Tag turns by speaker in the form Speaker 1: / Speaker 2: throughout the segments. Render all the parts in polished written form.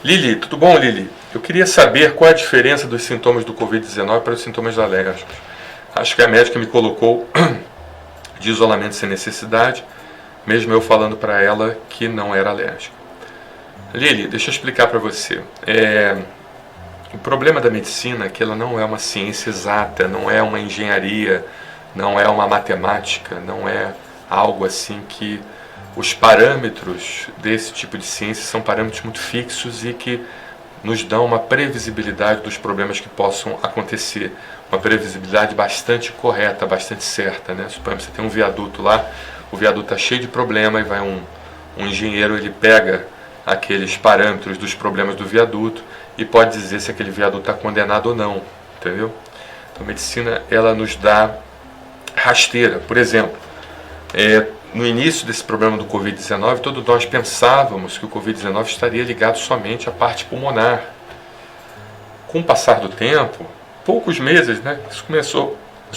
Speaker 1: Lili, tudo bom, Lili? Eu queria saber qual é a diferença dos sintomas do Covid-19 para os sintomas alérgicos. Acho que a médica me colocou de isolamento sem necessidade, mesmo eu falando para ela que não era alérgica. Lili, deixa eu explicar para você. O problema da medicina é que ela não é uma ciência exata, não é uma engenharia, não é uma matemática, não é algo assim que os parâmetros desse tipo de ciência são parâmetros muito fixos e que nos dão uma previsibilidade dos problemas que possam acontecer, uma previsibilidade bastante correta, bastante certa, né? Suponhamos que você tem um viaduto lá, o viaduto está cheio de problema e vai um engenheiro, ele pega aqueles parâmetros dos problemas do viaduto e pode dizer se aquele viaduto está condenado ou não, entendeu? Então a medicina, ela nos dá rasteira. Por exemplo, no início desse problema do Covid-19, todos nós pensávamos que o Covid-19 estaria ligado somente à parte pulmonar. Com o passar do tempo, poucos meses, né? Isso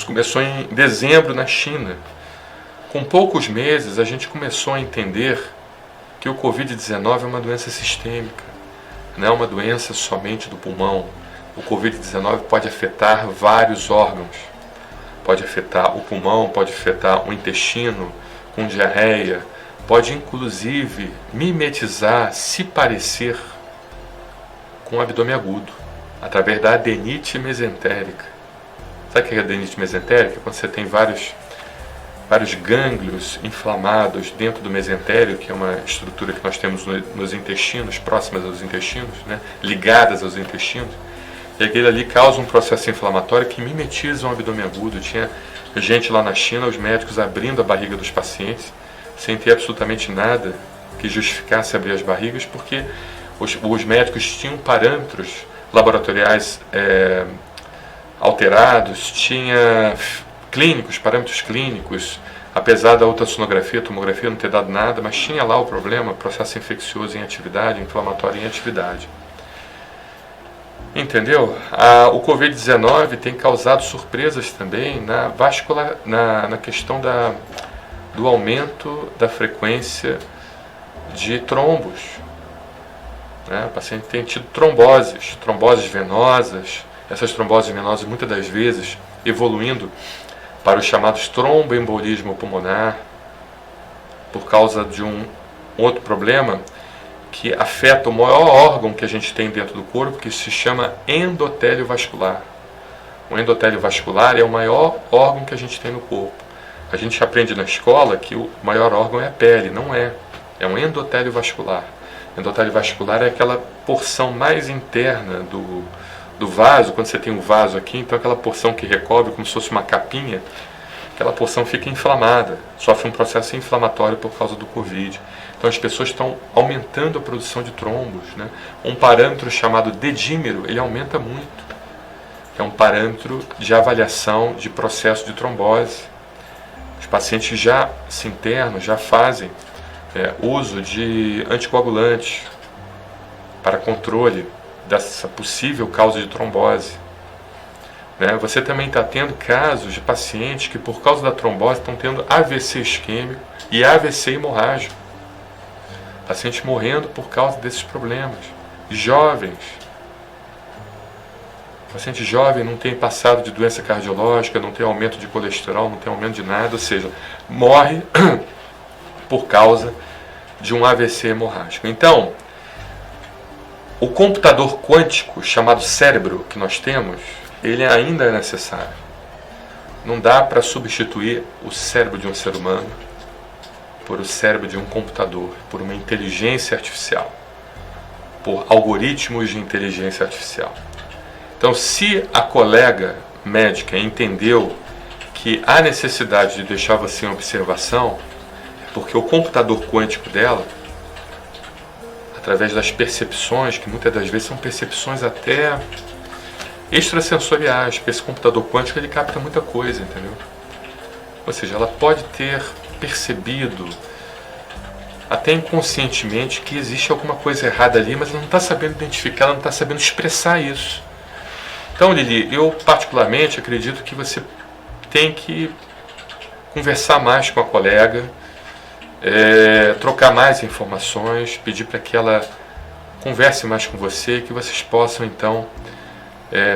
Speaker 1: começou em dezembro na China. Com poucos meses, a gente começou a entender que o Covid-19 é uma doença sistêmica, não é uma doença somente do pulmão. O Covid-19 pode afetar vários órgãos. Pode afetar o pulmão, pode afetar o intestino, com diarreia, pode inclusive mimetizar, se parecer com o abdômen agudo, através da adenite mesentérica. Sabe o que é a adenite mesentérica? Quando você tem vários gânglios inflamados dentro do mesentério, que é uma estrutura que nós temos nos intestinos, próximas aos intestinos, né? Ligadas aos intestinos, e aquele ali causa um processo inflamatório que mimetiza um abdômen agudo. Tinha gente lá na China, os médicos abrindo a barriga dos pacientes, sem ter absolutamente nada que justificasse abrir as barrigas, porque os médicos tinham parâmetros laboratoriais alterados, tinha parâmetros clínicos, apesar da ultrassonografia, tomografia não ter dado nada, mas tinha lá o problema, processo infeccioso em atividade, inflamatório em atividade. Entendeu? O Covid-19 tem causado surpresas também na questão do aumento da frequência de trombos. Né? O paciente tem tido tromboses venosas, essas tromboses venosas muitas das vezes evoluindo para os chamados tromboembolismo pulmonar, por causa de um outro problema que afeta o maior órgão que a gente tem dentro do corpo, que se chama endotélio vascular. O endotélio vascular é o maior órgão que a gente tem no corpo. A gente aprende na escola que o maior órgão é a pele, não é. É um endotélio vascular. Endotélio vascular é aquela porção mais interna do vaso. Quando você tem um vaso aqui, então aquela porção que recobre como se fosse uma capinha, aquela porção fica inflamada, sofre um processo inflamatório por causa do Covid. Então as pessoas estão aumentando a produção de trombos, né? Um parâmetro chamado dedímero, ele aumenta muito. É um parâmetro de avaliação de processo de trombose. Os pacientes já se internam, já fazem uso de anticoagulantes para controle dessa possível causa de trombose. Né? Você também está tendo casos de pacientes que, por causa da trombose, estão tendo AVC isquêmico e AVC hemorrágico. Pacientes morrendo por causa desses problemas. Jovens. O paciente jovem não tem passado de doença cardiológica, não tem aumento de colesterol, não tem aumento de nada, ou seja, morre por causa de um AVC hemorrágico. Então, o computador quântico, chamado cérebro, que nós temos, ele ainda é necessário. Não dá para substituir o cérebro de um ser humano por o cérebro de um computador, por uma inteligência artificial, por algoritmos de inteligência artificial. Então, se a colega médica entendeu que há necessidade de deixar você em observação, porque o computador quântico dela, através das percepções, que muitas das vezes são percepções até extrasensoriais, porque esse computador quântico ele capta muita coisa, entendeu? Ou seja, ela pode ter percebido, até inconscientemente, que existe alguma coisa errada ali, mas ela não está sabendo identificar, ela não está sabendo expressar isso. Então, Lili, eu particularmente acredito que você tem que conversar mais com a colega, trocar mais informações, pedir para que ela converse mais com você, que vocês possam então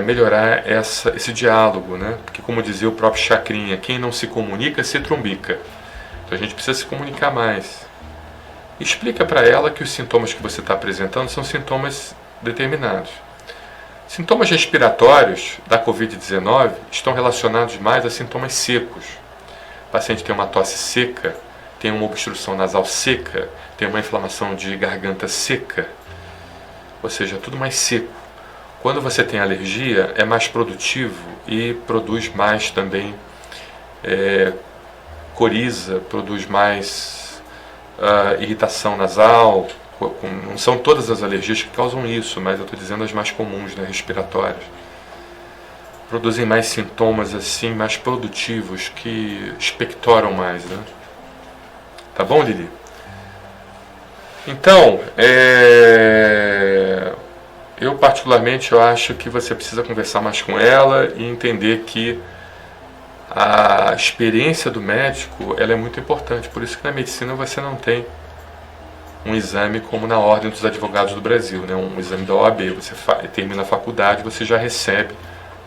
Speaker 1: melhorar esse diálogo, né? Porque como dizia o próprio Chacrinha, quem não se comunica se trumbica. Então a gente precisa se comunicar mais. Explica para ela que os sintomas que você está apresentando são sintomas determinados. Sintomas respiratórios da Covid-19 estão relacionados mais a sintomas secos. O paciente tem uma tosse seca, tem uma obstrução nasal seca, tem uma inflamação de garganta seca, ou seja, tudo mais seco. Quando você tem alergia, é mais produtivo e produz mais também coriza, produz mais irritação nasal. Não são todas as alergias que causam isso, mas eu estou dizendo as mais comuns, né, respiratórias. Produzem mais sintomas assim, mais produtivos, que expectoram mais, né? Tá bom, Lili? Então, eu particularmente eu acho que você precisa conversar mais com ela e entender que a experiência do médico ela é muito importante. Por isso que na medicina você não tem um exame como na Ordem dos Advogados do Brasil, né? Um exame da OAB. Você termina a faculdade, você já recebe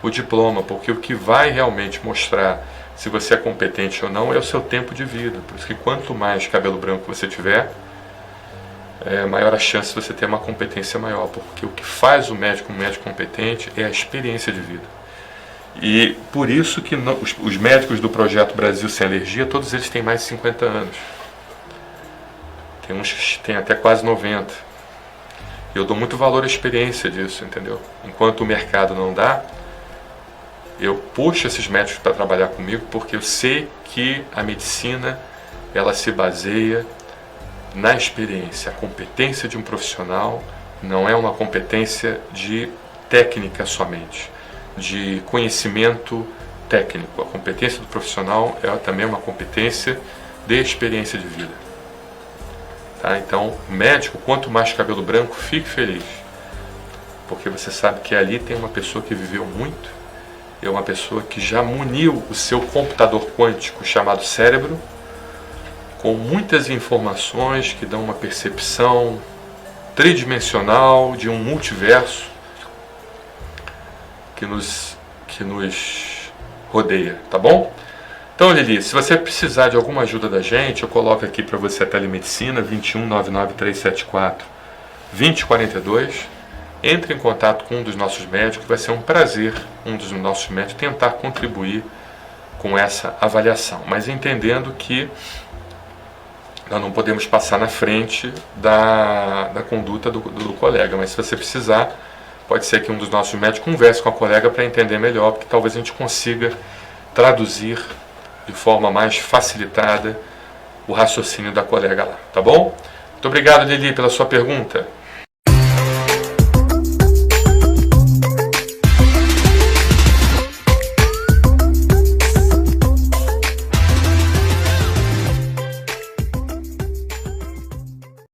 Speaker 1: o diploma, porque o que vai realmente mostrar se você é competente ou não é o seu tempo de vida. Por isso que quanto mais cabelo branco você tiver, maior a chance de você ter uma competência maior, porque o que faz o médico um médico competente é a experiência de vida. E por isso que os médicos do projeto Brasil Sem Alergia, todos eles têm mais de 50 anos. Tem uns que têm até quase 90. Eu dou muito valor à experiência disso, entendeu? Enquanto o mercado não dá, eu puxo esses médicos para trabalhar comigo, porque eu sei que a medicina ela se baseia na experiência. A competência de um profissional não é uma competência de técnica somente, de conhecimento técnico. A competência do profissional é também uma competência de experiência de vida. Tá? Então, médico, quanto mais cabelo branco, fique feliz, porque você sabe que ali tem uma pessoa que viveu muito, é uma pessoa que já muniu o seu computador quântico chamado cérebro com muitas informações que dão uma percepção tridimensional de um multiverso que nos rodeia, tá bom? Então, Lili, se você precisar de alguma ajuda da gente, eu coloco aqui para você a telemedicina 21 99374 2042. Entre em contato com um dos nossos médicos, vai ser um prazer um dos nossos médicos tentar contribuir com essa avaliação, mas entendendo que nós não podemos passar na frente da conduta do colega, mas se você precisar, pode ser que um dos nossos médicos converse com a colega para entender melhor, porque talvez a gente consiga traduzir de forma mais facilitada o raciocínio da colega lá, tá bom? Muito obrigado, Lili, pela sua pergunta.